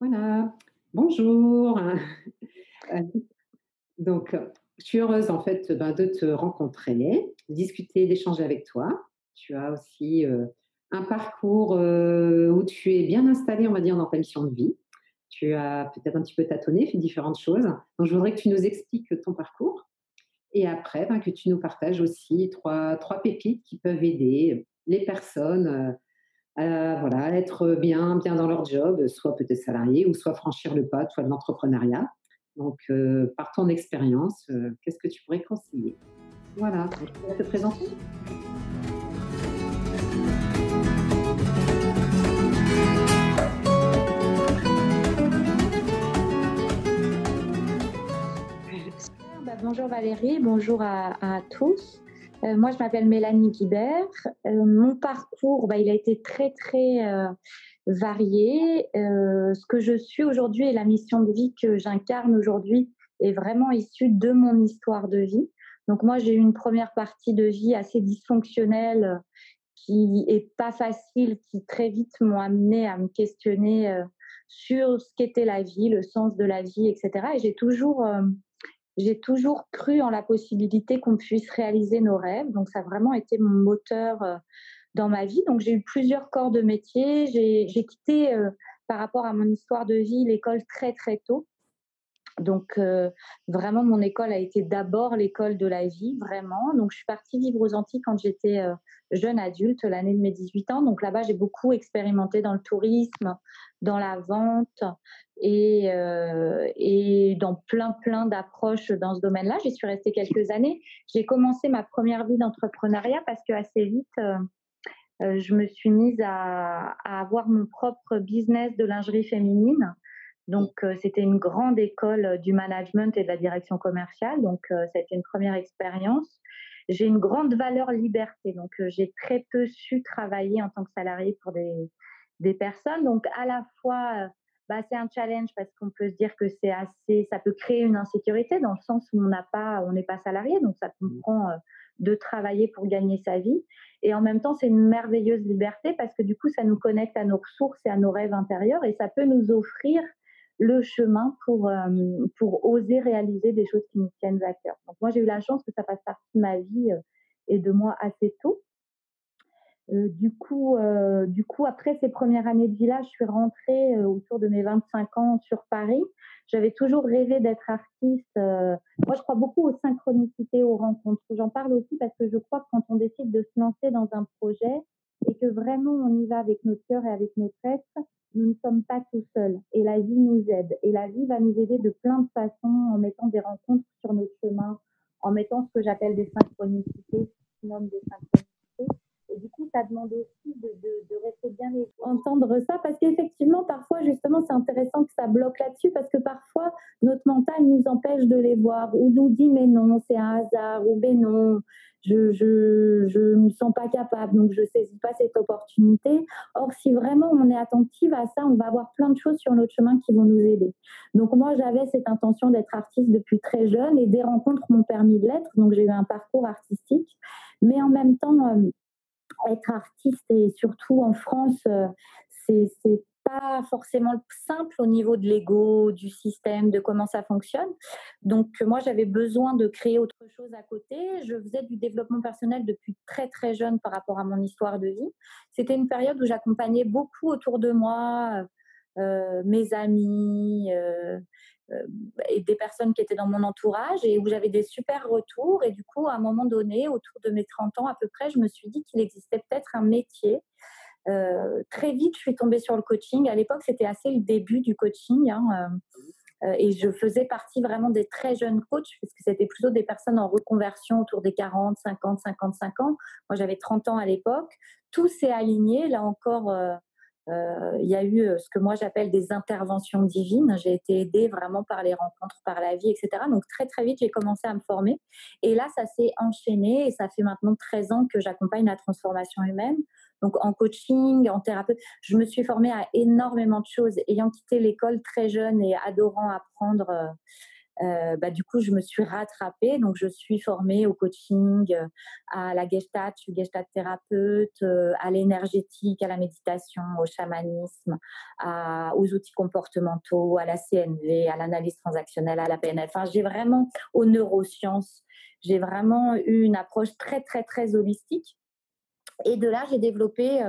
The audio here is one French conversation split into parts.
Voilà, bonjour. Heu, je suis heureuse en fait, de te rencontrer, de discuter, d'échanger avec toi. Tu as aussi, un parcours, où tu es bien installée, on va dire, dans ta mission de vie. Tu as peut-être un petit peu tâtonné, fait différentes choses. Donc je voudrais que tu nous expliques ton parcours et après, que tu nous partages aussi trois pépites qui peuvent aider les personnes, voilà, être bien dans leur job, soit peut-être salarié ou soit franchir le pas, soit de l'entrepreneuriat. Donc, par ton expérience, qu'est-ce que tu pourrais conseiller? Voilà, donc je te laisse te présenter. Super, bonjour Valérie, bonjour à tous. Moi, je m'appelle Mélanie Guibert. Mon parcours, il a été très varié. Ce que je suis aujourd'hui et la mission de vie que j'incarne aujourd'hui est vraiment issue de mon histoire de vie. Donc moi, j'ai eu une première partie de vie assez dysfonctionnelle, qui est pas facile, qui très vite m'ont amené à me questionner sur ce qu'était la vie, le sens de la vie, etc. Et j'ai toujours cru en la possibilité qu'on puisse réaliser nos rêves. Donc, ça a vraiment été mon moteur dans ma vie. Donc, j'ai eu plusieurs corps de métier. J'ai quitté, par rapport à mon histoire de vie, l'école très tôt. Donc, vraiment, mon école a été d'abord l'école de la vie, vraiment. Donc, je suis partie vivre aux Antilles quand j'étais jeune adulte, l'année de mes 18 ans. Donc, là-bas, j'ai beaucoup expérimenté dans le tourisme, dans la vente et dans plein d'approches dans ce domaine-là. J'y suis restée quelques années. J'ai commencé ma première vie d'entrepreneuriat parce que assez vite, je me suis mise à avoir mon propre business de lingerie féminine. Donc, c'était une grande école du management et de la direction commerciale. Donc, ça a été une première expérience. J'ai une grande valeur liberté. Donc, j'ai très peu su travailler en tant que salariée pour des personnes. Donc, à la fois, c'est un challenge parce qu'on peut se dire que ça peut créer une insécurité dans le sens où on n'est pas salarié. Donc, ça comprend de travailler pour gagner sa vie. Et en même temps, c'est une merveilleuse liberté parce que du coup, ça nous connecte à nos ressources et à nos rêves intérieurs et ça peut nous offrir le chemin pour oser réaliser des choses qui nous tiennent à cœur. Donc moi, j'ai eu la chance que ça fasse partie de ma vie et de moi assez tôt. Du coup, après ces premières années de vie-là, je suis rentrée autour de mes 25 ans sur Paris. J'avais toujours rêvé d'être artiste. Moi, je crois beaucoup aux synchronicités, aux rencontres. J'en parle aussi parce que je crois que quand on décide de se lancer dans un projet et que vraiment on y va avec notre cœur et avec notre être, nous ne sommes pas tout seuls. Et la vie nous aide. Et la vie va nous aider de plein de façons en mettant des rencontres sur notre chemin, en mettant ce que j'appelle des synchronicités, ce que je nomme des synchronicités. Et du coup, ça demande aussi de rester bien et entendre ça parce qu'effectivement, parfois, justement, c'est intéressant que ça bloque là-dessus parce que parfois, notre mental nous empêche de les voir ou nous dit mais non, c'est un hasard ou mais non, je me sens pas capable, donc je saisis pas cette opportunité. Or, si vraiment on est attentive à ça, on va avoir plein de choses sur notre chemin qui vont nous aider. Donc moi, j'avais cette intention d'être artiste depuis très jeune et des rencontres m'ont permis de l'être. Donc j'ai eu un parcours artistique, mais en même temps, être artiste et surtout en France, c'est pas forcément simple au niveau de l'ego, du système, de comment ça fonctionne. Donc moi, j'avais besoin de créer autre chose à côté. Je faisais du développement personnel depuis très jeune par rapport à mon histoire de vie. C'était une période où j'accompagnais beaucoup autour de moi, mes amis, euh, et des personnes qui étaient dans mon entourage et où j'avais des super retours. Et du coup, à un moment donné, autour de mes 30 ans à peu près, je me suis dit qu'il existait peut-être un métier. Très vite, je suis tombée sur le coaching. À l'époque, c'était assez le début du coaching. Et je faisais partie vraiment des très jeunes coachs, parce que c'était plutôt des personnes en reconversion autour des 40, 50, 55 ans. Moi, j'avais 30 ans à l'époque. Tout s'est aligné. Là encore, il y a eu ce que moi j'appelle des interventions divines. J'ai été aidée vraiment par les rencontres, par la vie, etc. Donc très vite, j'ai commencé à me former. Et là, ça s'est enchaîné et ça fait maintenant 13 ans que j'accompagne la transformation humaine. Donc en coaching, en thérapeute, je me suis formée à énormément de choses. Ayant quitté l'école très jeune et adorant apprendre Du coup, je me suis rattrapée. Donc, je suis formée au coaching, à la gestalt, je suis gestalt thérapeute, à l'énergétique, à la méditation, au chamanisme, aux outils comportementaux, à la CNV, à l'analyse transactionnelle, à la PNL. Enfin, j'ai vraiment aux neurosciences. J'ai vraiment eu une approche très, très, très holistique. Et de là, j'ai développé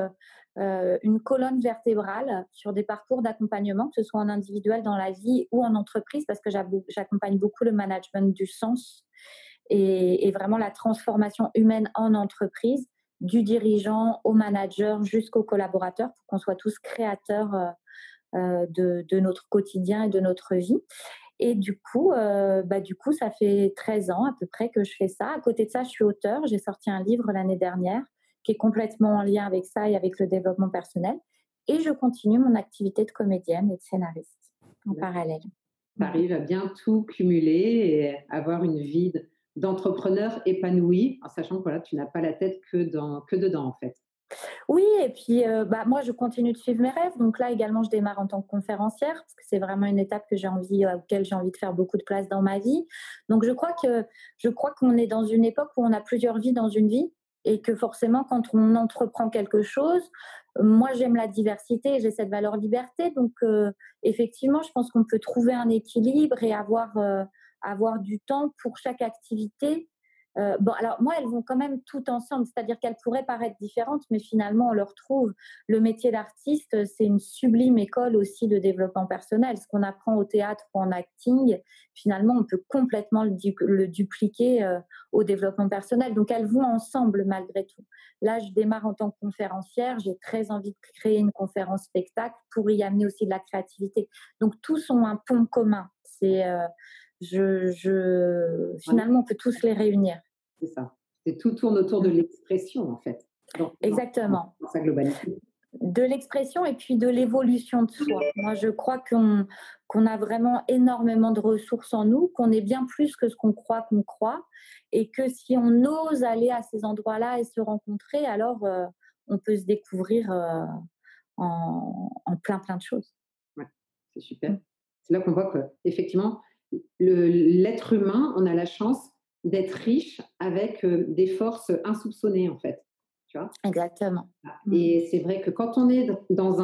une colonne vertébrale sur des parcours d'accompagnement, que ce soit en individuel dans la vie ou en entreprise, parce que j'accompagne beaucoup le management du sens et vraiment la transformation humaine en entreprise, du dirigeant au manager jusqu'au collaborateur, pour qu'on soit tous créateurs de notre quotidien et de notre vie. Et du coup, ça fait 13 ans à peu près que je fais ça. À côté de ça, je suis auteure. J'ai sorti un livre l'année dernière qui est complètement en lien avec ça et avec le développement personnel. Et je continue mon activité de comédienne et de scénariste en parallèle. Tu arrives à bien tout cumuler et avoir une vie d'entrepreneur épanouie, en sachant que voilà, tu n'as pas la tête que dedans, en fait. Oui, et puis moi, je continue de suivre mes rêves. Donc là, également, je démarre en tant que conférencière parce que c'est vraiment une étape auquel j'ai envie de faire beaucoup de place dans ma vie. Donc je crois qu'on est dans une époque où on a plusieurs vies dans une vie et que forcément, quand on entreprend quelque chose, moi, j'aime la diversité et j'ai cette valeur liberté. Donc effectivement, je pense qu'on peut trouver un équilibre et avoir du temps pour chaque activité. Alors moi, elles vont quand même toutes ensemble, c'est-à-dire qu'elles pourraient paraître différentes, mais finalement, on le retrouve. Le métier d'artiste, c'est une sublime école aussi de développement personnel. Ce qu'on apprend au théâtre ou en acting, finalement, on peut complètement le dupliquer au développement personnel. Donc, elles vont ensemble malgré tout. Là, je démarre en tant que conférencière. J'ai très envie de créer une conférence spectacle pour y amener aussi de la créativité. Donc, tous ont un pont commun. Finalement, on peut tous les réunir. C'est ça. Tout tourne autour de l'expression, en fait. Exactement. Dans sa globalité. De l'expression et puis de l'évolution de soi. Moi, je crois qu'on a vraiment énormément de ressources en nous, qu'on est bien plus que ce qu'on croit, et que si on ose aller à ces endroits-là et se rencontrer, alors on peut se découvrir en plein de choses. Ouais, c'est super. C'est là qu'on voit qu'effectivement, l'être humain, on a la chance d'être riche avec des forces insoupçonnées, en fait. Tu vois. Exactement. Et c'est vrai que quand on est dans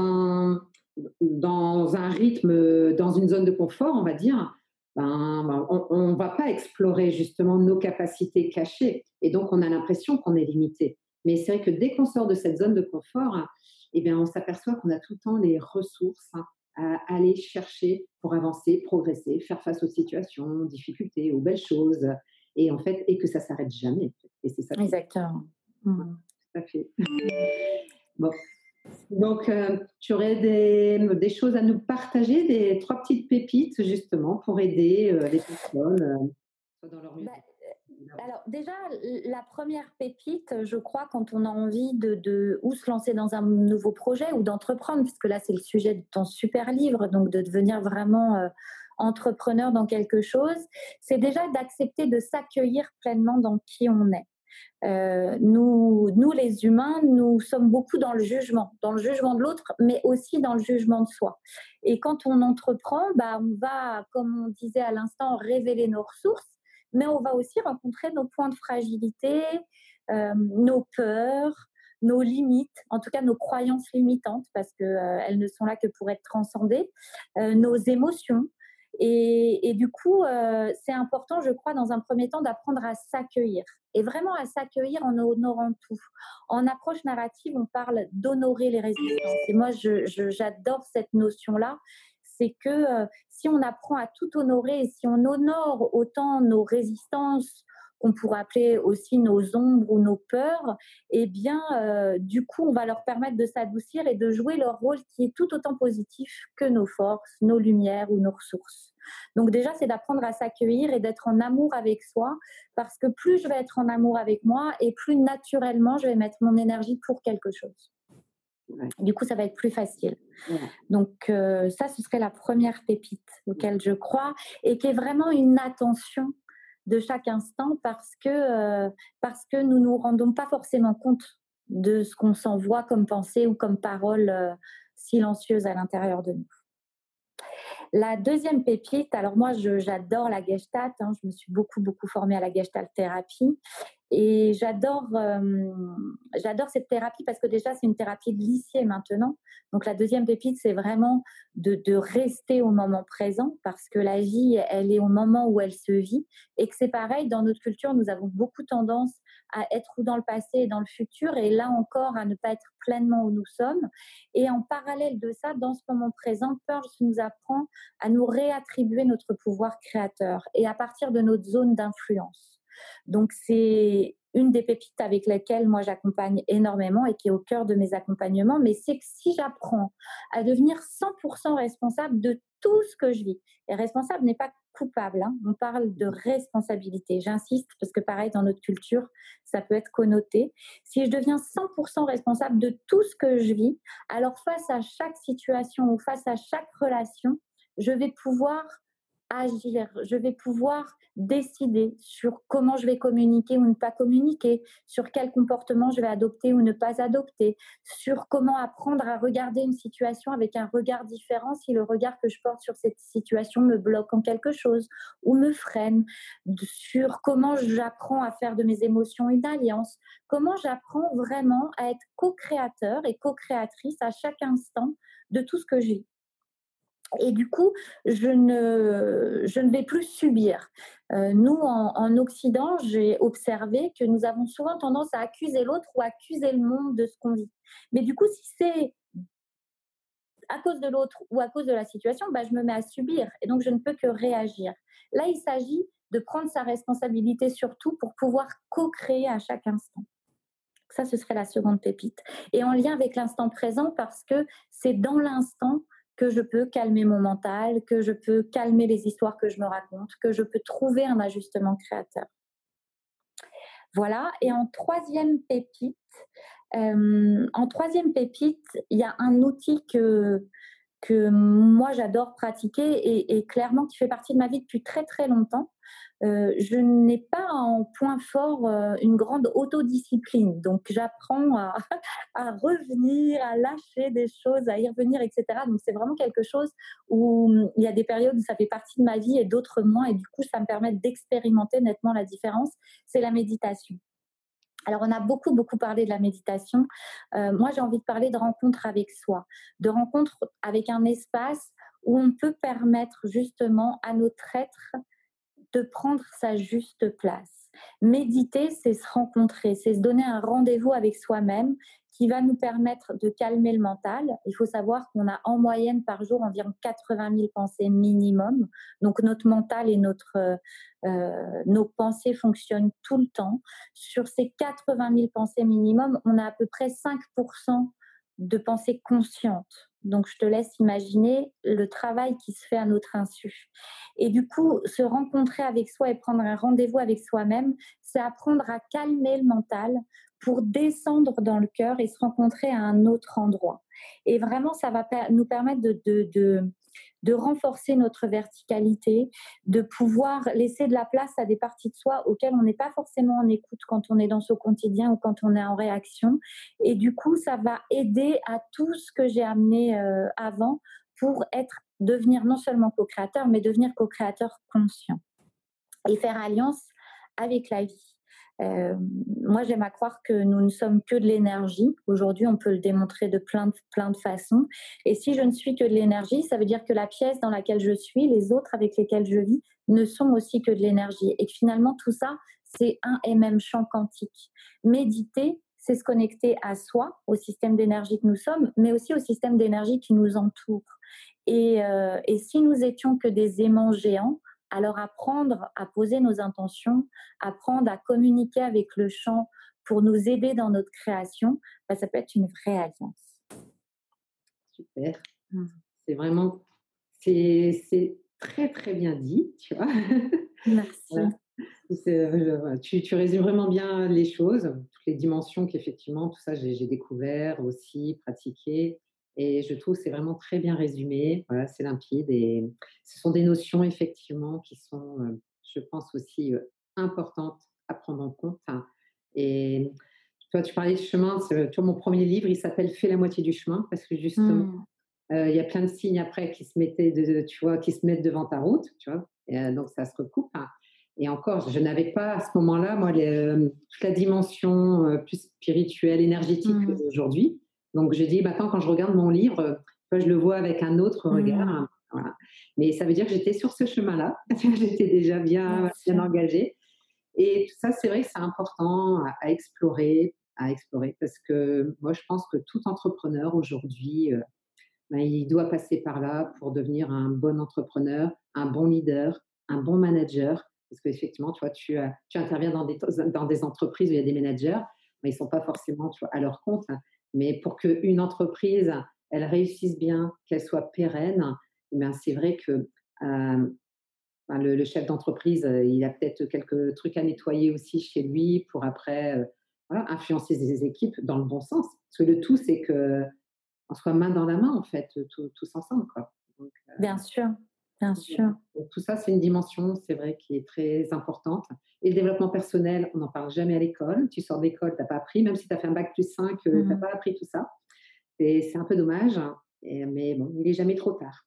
un rythme, dans une zone de confort, on va dire, on ne va pas explorer justement nos capacités cachées. Et donc, on a l'impression qu'on est limité. Mais c'est vrai que dès qu'on sort de cette zone de confort, eh bien, on s'aperçoit qu'on a tout le temps les ressources à aller chercher pour avancer, progresser, faire face aux situations, aux difficultés, aux belles choses. Et en fait, et que ça ne s'arrête jamais. Et c'est ça. Exactement. Tout à fait. Bon. Donc, tu aurais des choses à nous partager, des 3 petites pépites justement pour aider les personnes dans leur musique. Alors déjà, la première pépite, je crois, quand on a envie de ou se lancer dans un nouveau projet ou d'entreprendre, puisque là c'est le sujet de ton super livre, donc de devenir vraiment entrepreneur dans quelque chose, c'est déjà d'accepter de s'accueillir pleinement dans qui on est. Nous, les humains, nous sommes beaucoup dans le jugement de l'autre, mais aussi dans le jugement de soi. Et quand on entreprend, on va, comme on disait à l'instant, révéler nos ressources, mais on va aussi rencontrer nos points de fragilité, nos peurs, nos limites, en tout cas nos croyances limitantes, parce qu'elles ne sont là que pour être transcendées, nos émotions. Et du coup, c'est important, je crois, dans un premier temps, d'apprendre à s'accueillir. Et vraiment à s'accueillir en honorant tout. En approche narrative, on parle d'honorer les résistances. Et moi, j'adore cette notion-là. C'est que si on apprend à tout honorer et si on honore autant nos résistances, qu'on pourrait appeler aussi nos ombres ou nos peurs, eh bien, du coup, on va leur permettre de s'adoucir et de jouer leur rôle qui est tout autant positif que nos forces, nos lumières ou nos ressources. Donc déjà, c'est d'apprendre à s'accueillir et d'être en amour avec soi, parce que plus je vais être en amour avec moi et plus naturellement, je vais mettre mon énergie pour quelque chose. Ouais. Du coup, ça va être plus facile. Ouais. Donc ça, ce serait la première pépite auquel je crois et qui est vraiment une attention de chaque instant parce que nous nous rendons pas forcément compte de ce qu'on s'envoie comme pensée ou comme parole silencieuse à l'intérieur de nous. La deuxième pépite, alors moi, j'adore la Gestalt, hein, je me suis beaucoup, beaucoup formée à la Gestalt thérapie et j'adore cette thérapie parce que déjà, c'est une thérapie glissée maintenant. Donc la deuxième pépite, c'est vraiment de rester au moment présent parce que la vie, elle est au moment où elle se vit et que c'est pareil, dans notre culture, nous avons beaucoup tendance à être ou dans le passé et dans le futur et là encore, à ne pas être pleinement où nous sommes. Et en parallèle de ça, dans ce moment présent, Pearl nous apprend à nous réattribuer notre pouvoir créateur et à partir de notre zone d'influence. Donc, c'est une des pépites avec lesquelles moi j'accompagne énormément et qui est au cœur de mes accompagnements. Mais c'est que si j'apprends à devenir 100% responsable de tout ce que je vis, et responsable n'est pas coupable, hein, on parle de responsabilité. J'insiste parce que pareil, dans notre culture, ça peut être connoté. Si je deviens 100% responsable de tout ce que je vis, alors face à chaque situation ou face à chaque relation, je vais pouvoir agir, je vais pouvoir décider sur comment je vais communiquer ou ne pas communiquer, sur quel comportement je vais adopter ou ne pas adopter, sur comment apprendre à regarder une situation avec un regard différent si le regard que je porte sur cette situation me bloque en quelque chose ou me freine, sur comment j'apprends à faire de mes émotions une alliance, comment j'apprends vraiment à être co-créateur et co-créatrice à chaque instant de tout ce que je vis. Et du coup, je ne vais plus subir. Nous, en Occident, j'ai observé que nous avons souvent tendance à accuser l'autre ou à accuser le monde de ce qu'on vit. Mais du coup, si c'est à cause de l'autre ou à cause de la situation, bah, je me mets à subir et donc je ne peux que réagir. Là, il s'agit de prendre sa responsabilité sur tout pour pouvoir co-créer à chaque instant. Ça, ce serait la seconde pépite. Et en lien avec l'instant présent, parce que c'est dans l'instant que je peux calmer mon mental, que je peux calmer les histoires que je me raconte, que je peux trouver un ajustement créateur. Voilà. Et en troisième pépite, il y a un outil que moi j'adore pratiquer et clairement qui fait partie de ma vie depuis très très longtemps. Je n'ai pas en point fort une grande autodiscipline, donc j'apprends à revenir, à lâcher des choses, à y revenir, etc. Donc c'est vraiment quelque chose où il y a des périodes où ça fait partie de ma vie et d'autres moins, et du coup ça me permet d'expérimenter nettement la différence. C'est la méditation. Alors, on a beaucoup, beaucoup parlé de la méditation. Moi, j'ai envie de parler de rencontre avec soi, de rencontre avec un espace où on peut permettre justement à notre être de prendre sa juste place. Méditer, c'est se rencontrer, c'est se donner un rendez-vous avec soi-même qui va nous permettre de calmer le mental. Il faut savoir qu'on a en moyenne par jour environ 80 000 pensées minimum. Donc notre mental et nos pensées fonctionnent tout le temps. Sur ces 80 000 pensées minimum, on a à peu près 5% de pensées conscientes. Donc je te laisse imaginer le travail qui se fait à notre insu. Et du coup, se rencontrer avec soi et prendre un rendez-vous avec soi-même, c'est apprendre à calmer le mental pour descendre dans le cœur et se rencontrer à un autre endroit. Et vraiment, ça va nous permettre de renforcer notre verticalité, de pouvoir laisser de la place à des parties de soi auxquelles on n'est pas forcément en écoute quand on est dans son quotidien ou quand on est en réaction. Et du coup, ça va aider à tout ce que j'ai amené avant pour devenir non seulement co-créateur, mais devenir co-créateur conscient et faire alliance avec la vie. Moi, j'aime à croire que nous ne sommes que de l'énergie. Aujourd'hui, on peut le démontrer de plein de façons. Et si je ne suis que de l'énergie, ça veut dire que la pièce dans laquelle je suis, les autres avec lesquels je vis, ne sont aussi que de l'énergie. Et que finalement, tout ça, c'est un et même champ quantique. Méditer, c'est se connecter à soi, au système d'énergie que nous sommes, mais aussi au système d'énergie qui nous entoure. Et si nous étions que des aimants géants, alors apprendre à poser nos intentions, apprendre à communiquer avec le champ pour nous aider dans notre création, bah, ça peut être une vraie alliance. Super. C'est vraiment, c'est très, très bien dit, tu vois? Merci. Voilà. Voilà, tu résumes vraiment bien les choses, toutes les dimensions qu'effectivement, tout ça, j'ai découvert aussi, pratiqué, et je trouve que c'est vraiment très bien résumé. Voilà, c'est limpide et ce sont des notions effectivement qui sont, je pense aussi, importantes à prendre en compte, hein. Et toi, tu parlais de chemin, tu vois, mon premier livre, il s'appelle «Fais la moitié du chemin» parce que justement, Mmh. Il y a plein de signes après qui se mettaient tu vois, qui se mettent devant ta route, tu vois? Et donc ça se recoupe, hein. Et encore, je n'avais pas à ce moment-là, moi, toute la dimension, plus spirituelle, énergétique que Mmh. j'ai aujourd'hui. Donc j'ai dit: «Maintenant, quand je regarde mon livre, tu vois, je le vois avec un autre regard», Mmh. hein, voilà. Mais ça veut dire que j'étais sur ce chemin-là. J'étais déjà Bien bien sûr. engagée et tout ça, c'est vrai que c'est important à explorer parce que moi, je pense que tout entrepreneur aujourd'hui, ben, il doit passer par là pour devenir un bon entrepreneur, un bon leader, un bon manager. Parce qu'effectivement, tu vois, tu interviens dans des entreprises où il y a des managers, mais ils ne sont pas forcément tu vois, à leur compte. Mais pour qu'une entreprise, elle réussisse bien, qu'elle soit pérenne, eh bien, c'est vrai que ben, le chef d'entreprise, il a peut-être quelques trucs à nettoyer aussi chez lui pour après voilà, influencer ses équipes dans le bon sens. Parce que le tout, c'est que on soit main dans la main, en fait, tous ensemble, quoi. Donc, Bien sûr, bien sûr. donc tout ça, c'est une dimension, c'est vrai, qui est très importante. Et le développement personnel, on n'en parle jamais à l'école. Tu sors d'école, tu as pas appris, même si tu as fait un bac plus 5, tu as Mmh. pas appris tout ça. Et c'est un peu dommage, mais bon, il est jamais trop tard.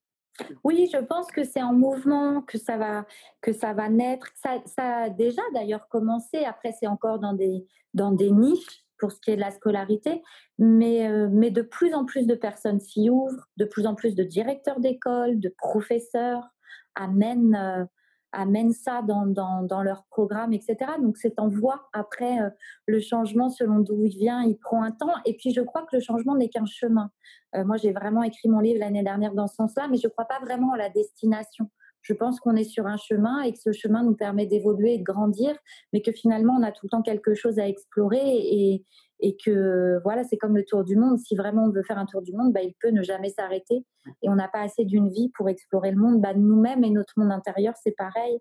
Oui, je pense que c'est en mouvement que ça va naître. Ça a déjà d'ailleurs commencé. Après, c'est encore dans des niches pour ce qui est de la scolarité, mais de plus en plus de personnes s'y ouvrent, de plus en plus de directeurs d'école, de professeurs amènent, amènent ça dans leur programme, etc. Donc c'est en voie. Après, le changement, selon d'où il vient, il prend un temps. Et puis je crois que le changement n'est qu'un chemin. Moi, j'ai vraiment écrit mon livre l'année dernière dans ce sens-là, mais je ne crois pas vraiment à la destination. Je pense qu'on est sur un chemin et que ce chemin nous permet d'évoluer et de grandir, mais que finalement, on a tout le temps quelque chose à explorer et que voilà, c'est comme le tour du monde. Si vraiment on veut faire un tour du monde, bah, il peut ne jamais s'arrêter et on n'a pas assez d'une vie pour explorer le monde. Bah, nous-mêmes et notre monde intérieur, c'est pareil.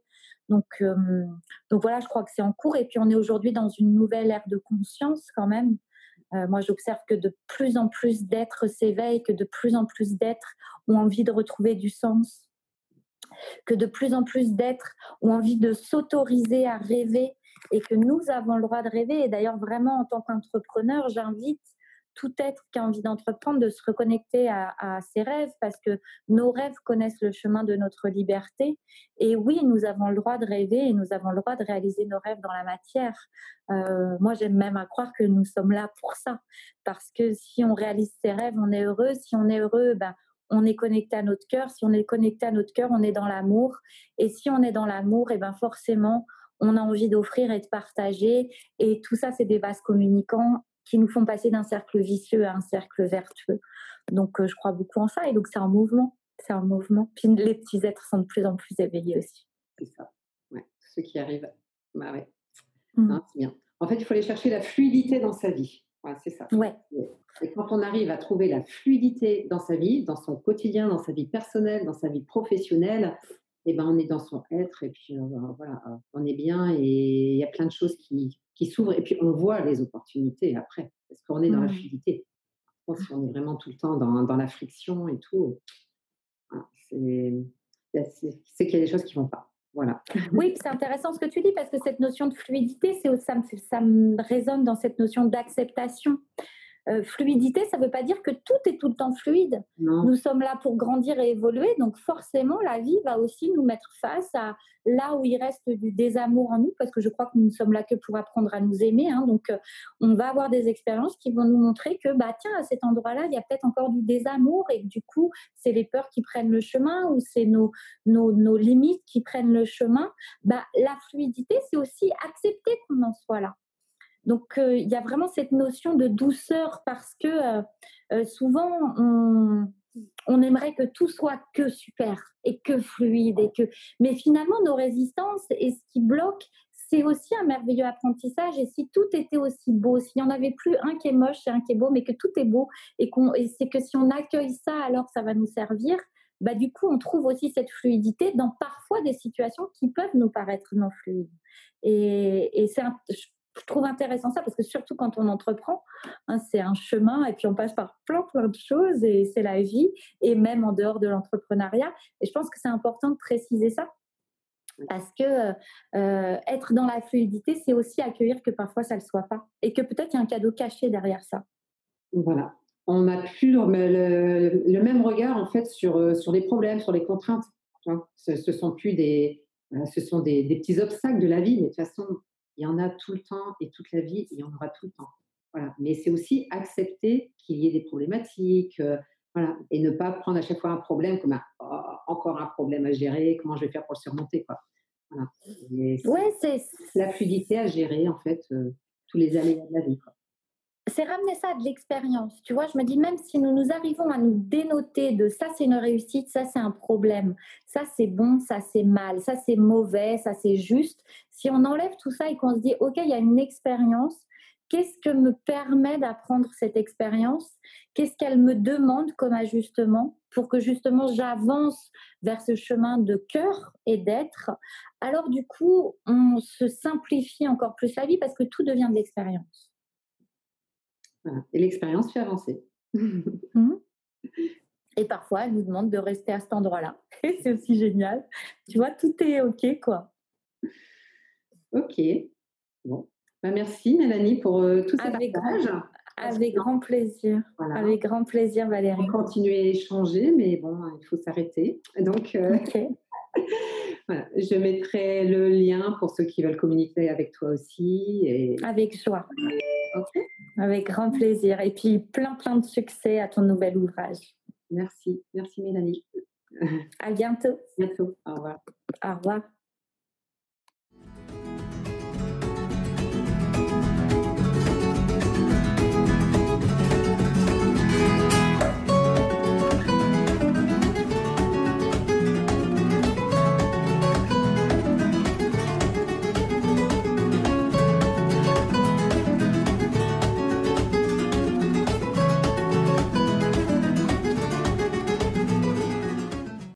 Donc, euh, donc voilà, je crois que c'est en cours. Et puis, on est aujourd'hui dans une nouvelle ère de conscience quand même. Moi, j'observe que de plus en plus d'êtres s'éveillent, que de plus en plus d'êtres ont envie de retrouver du sens, que de plus en plus d'êtres ont envie de s'autoriser à rêver et que nous avons le droit de rêver. Et d'ailleurs, vraiment, en tant qu'entrepreneur, j'invite tout être qui a envie d'entreprendre de se reconnecter à ses rêves parce que nos rêves connaissent le chemin de notre liberté. Et oui, nous avons le droit de rêver et nous avons le droit de réaliser nos rêves dans la matière. Moi, j'aime même à croire que nous sommes là pour ça parce que si on réalise ses rêves, on est heureux. Si on est heureux, ben, on est connecté à notre cœur. Si on est connecté à notre cœur, on est dans l'amour. Et si on est dans l'amour, et ben forcément, on a envie d'offrir et de partager. Et tout ça, c'est des vases communicants qui nous font passer d'un cercle vicieux à un cercle vertueux. Donc, je crois beaucoup en ça. Et donc, c'est un mouvement. C'est un mouvement. Puis les petits êtres sont de plus en plus éveillés aussi. C'est ça. Ouais, ceux qui arrivent. Bah ouais. Mm. Hein, c'est bien. En fait, il faut aller chercher la fluidité dans sa vie. Voilà, c'est ça. Ouais. Et quand on arrive à trouver la fluidité dans sa vie, dans son quotidien, dans sa vie personnelle, dans sa vie professionnelle, eh ben, on est dans son être et puis voilà, on est bien et il y a plein de choses qui s'ouvrent et puis on voit les opportunités après parce qu'on est dans la Mm. fluidité. Bon, si on est vraiment tout le temps dans la friction et tout, voilà, c'est qu'il y a des choses qui ne vont pas. Voilà. Oui, c'est intéressant ce que tu dis parce que cette notion de fluidité, ça me résonne dans cette notion d'acceptation. Fluidité, ça ne veut pas dire que tout est tout le temps fluide. Non, Nous sommes là pour grandir et évoluer, donc forcément, la vie va aussi nous mettre face à là où il reste du désamour en nous, parce que je crois que nous ne sommes là que pour apprendre à nous aimer. Hein, donc, on va avoir des expériences qui vont nous montrer que, bah, tiens, à cet endroit-là, il y a peut-être encore du désamour et que du coup, c'est les peurs qui prennent le chemin ou c'est nos limites qui prennent le chemin. Bah, la fluidité, c'est aussi accepter qu'on en soit là. Donc, il y a vraiment cette notion de douceur parce que souvent, on aimerait que tout soit que super et que fluide. Mais finalement, nos résistances et ce qui bloque, c'est aussi un merveilleux apprentissage. Et si tout était aussi beau, s'il n'y en avait plus un qui est moche et un qui est beau, mais que tout est beau et c'est que si on accueille ça, alors ça va nous servir. Bah, du coup, on trouve aussi cette fluidité dans parfois des situations qui peuvent nous paraître non fluides. Et je trouve intéressant ça parce que surtout quand on entreprend, hein, c'est un chemin et puis on passe par plein de choses et c'est la vie et même en dehors de l'entrepreneuriat. Et je pense que c'est important de préciser ça parce que être dans la fluidité, c'est aussi accueillir que parfois ça ne le soit pas et que peut-être il y a un cadeau caché derrière ça. voilà. on n'a plus le même regard en fait sur les problèmes, sur les contraintes. Tu vois? Ce sont plus ce sont des petits obstacles de la vie, mais de toute façon, il y en a tout le temps et toute la vie, il y en aura tout le temps. Voilà. Mais c'est aussi accepter qu'il y ait des problématiques, voilà, et ne pas prendre à chaque fois un problème comme un oh, encore un problème à gérer, comment je vais faire pour le surmonter, quoi. Voilà. Et Ouais, c'est la fluidité à gérer en fait tous les aléas de la vie, quoi. c'est ramener ça à de l'expérience. Tu vois, je me dis, même si nous arrivons à nous dénoter de ça, c'est une réussite, ça, c'est un problème, ça, c'est bon, ça, c'est mal, ça, c'est mauvais, ça, c'est juste. Si on enlève tout ça et qu'on se dit, OK, il y a une expérience, qu'est-ce que me permet d'apprendre cette expérience? Qu'est-ce qu'elle me demande comme ajustement pour que justement j'avance vers ce chemin de cœur et d'être? Alors, du coup, on se simplifie encore plus la vie parce que tout devient de l'expérience. Voilà. Et l'expérience fait avancer. Mmh. Et parfois, elle nous demande de rester à cet endroit-là. Et c'est aussi génial. Tu vois, tout est OK, quoi. Ok. Bon. Bah, merci Mélanie pour tous ces Avec grand, partages. avec grand plaisir. Voilà. Avec grand plaisir, On Valérie. va continuer à échanger, mais bon, il faut s'arrêter. Donc, OK. voilà, je mettrai le lien pour ceux qui veulent communiquer avec toi aussi. Et... Avec joie. Ok, Avec grand plaisir. Et puis, plein, plein de succès à ton nouvel ouvrage. merci. Merci Mélanie. À bientôt. À bientôt. Au revoir. Au revoir.